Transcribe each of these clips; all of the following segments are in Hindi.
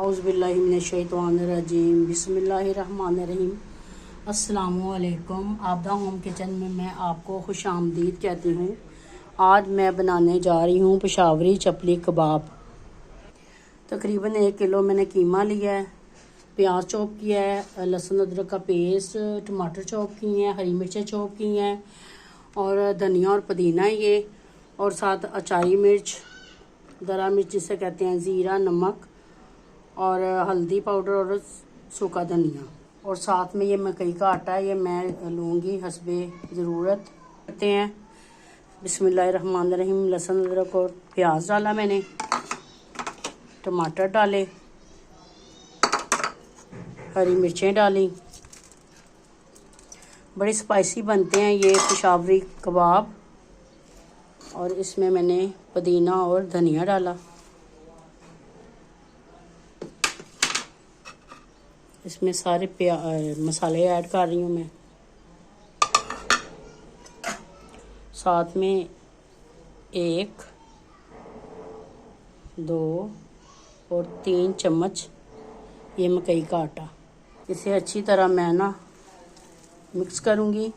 औज़ुबिल्लाहिमिनश्शैतानिर्रजीम बिस्मिल्लाहिर्रहमानिर्रहीम। अस्सलामुअलैकुम। आबदा होम किचन में मैं आपको खुश आमदीद कहती हूँ। आज मैं बनाने जा रही हूँ पेशावरी चपली कबाब। तकरीबन 1 किलो मैंने कीमा लिया है, प्याज चॉप किया है, लहसुन अदरक का पेस्ट, टमाटर चॉप किए हैं, हरी मिर्चें चॉप की हैं और धनिया और पुदीना ये, और साथ अचारी मिर्च, दरा मिर्च जिसे कहते हैं, ज़ीरा, नमक और हल्दी पाउडर और सूखा धनिया, और साथ में ये मकई का आटा है, ये मैं लूँगी हस्बे ज़रूरत। करते हैं बिस्मिल्लाहिर्रहमानिर्रहीम। लहसुन अदरक और प्याज डाला मैंने, टमाटर डाले, हरी मिर्चें डाली। बड़े स्पाइसी बनते हैं ये पेशावरी कबाब, और इसमें मैंने पुदीना और धनिया डाला। इसमें सारे मसाले ऐड कर रही हूँ मैं। साथ में 1, 2 और 3 चम्मच ये मकई का आटा। इसे अच्छी तरह मैं मिक्स करूँगी।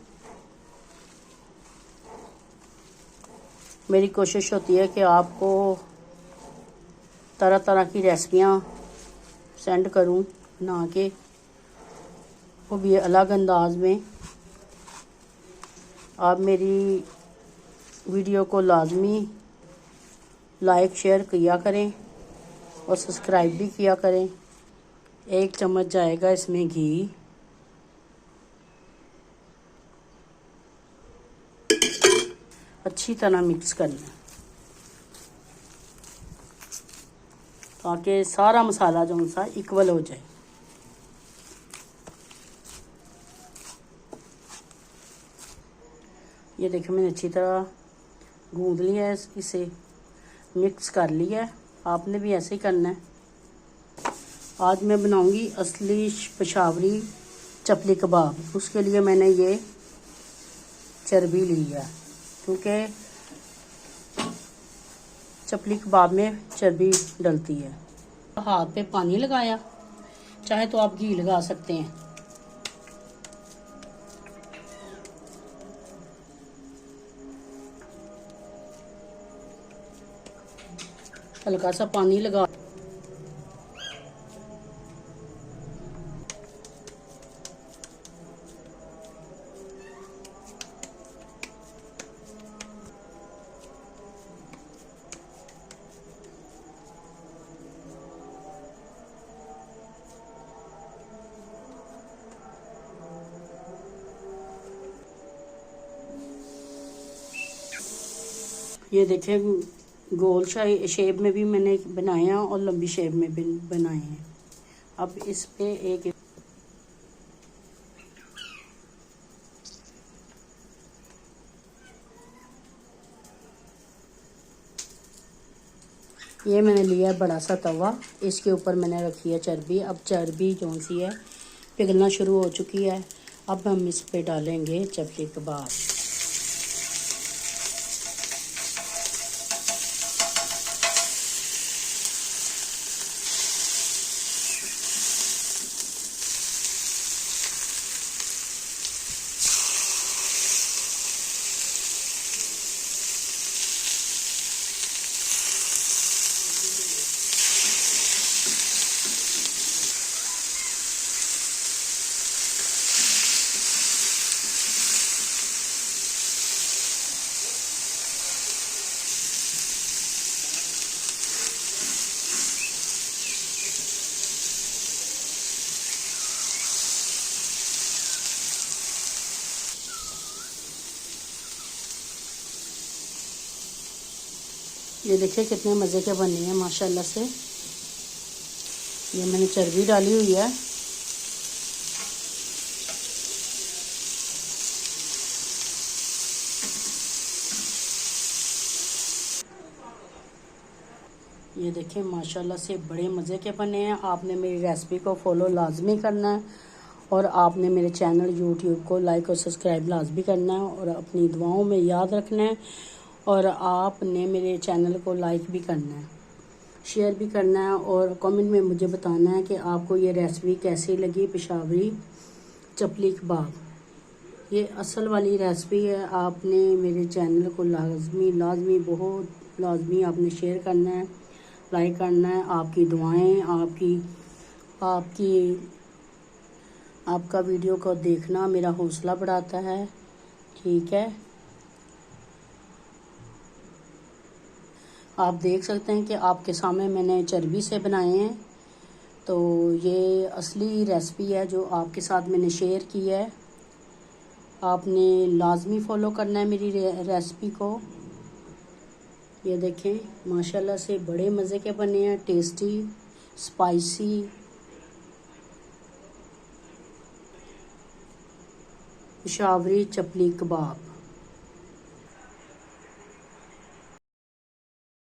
मेरी कोशिश होती है कि आपको तरह तरह की रेसिपियाँ सेंड करूँ, बना के, वो भी अलग अंदाज में। आप मेरी वीडियो को लाजमी लाइक शेयर किया करें और सब्सक्राइब भी किया करें। 1 चम्मच जाएगा इसमें घी। अच्छी तरह मिक्स करना ताकि सारा मसाला जो सा इक्वल हो जाए। ये देखिए मैंने अच्छी तरह गूंद लिया है, इसे मिक्स कर लिया है। आपने भी ऐसे ही करना है। आज मैं बनाऊंगी असली पेशावरी चपली कबाब। उसके लिए मैंने ये चर्बी ली है, क्योंकि चपली कबाब में चर्बी डलती है। हाथ पे पानी लगाया, चाहे तो आप घी लगा सकते हैं। हल्का सा पानी लगा, ये देखें गोल शेप में भी मैंने बनाए हैं और लंबी शेप में भी बनाए हैं। अब इस पे एक ये मैंने लिया है बड़ा सा तवा, इसके ऊपर मैंने रखी है चर्बी। अब चर्बी जो सी है पिघलना शुरू हो चुकी है। अब हम इस पे डालेंगे चपली कबाब। ये देखिए कितने मज़े के बने हैं माशाल्लाह से। ये मैंने चर्बी डाली हुई है। ये देखिए माशाल्लाह से बड़े मज़े के बने हैं। आपने मेरी रेसिपी को फॉलो लाजमी करना है, और आपने मेरे चैनल यूट्यूब को लाइक और सब्सक्राइब लाजमी करना है, और अपनी दुआओं में याद रखना है, और आपने मेरे चैनल को लाइक भी करना है। शेयर भी करना है और कमेंट में मुझे बताना है कि आपको ये रेसिपी कैसी लगी। पेशावरी चपली कबाब, ये असल वाली रेसिपी है। आपने मेरे चैनल को लाजमी बहुत लाजमी आपने शेयर करना है, लाइक करना है। आपकी दुआएं, आपका वीडियो को देखना मेरा हौसला बढ़ाता है। ठीक है, आप देख सकते हैं कि आपके सामने मैंने चर्बी से बनाए हैं। तो ये असली रेसिपी है जो आपके साथ मैंने शेयर की है। आपने लाजमी फॉलो करना है मेरी रेसिपी को। ये देखें, माशाल्लाह से बड़े मज़े के बने हैं, टेस्टी स्पाइसी। पेशावरी चपली कबाब।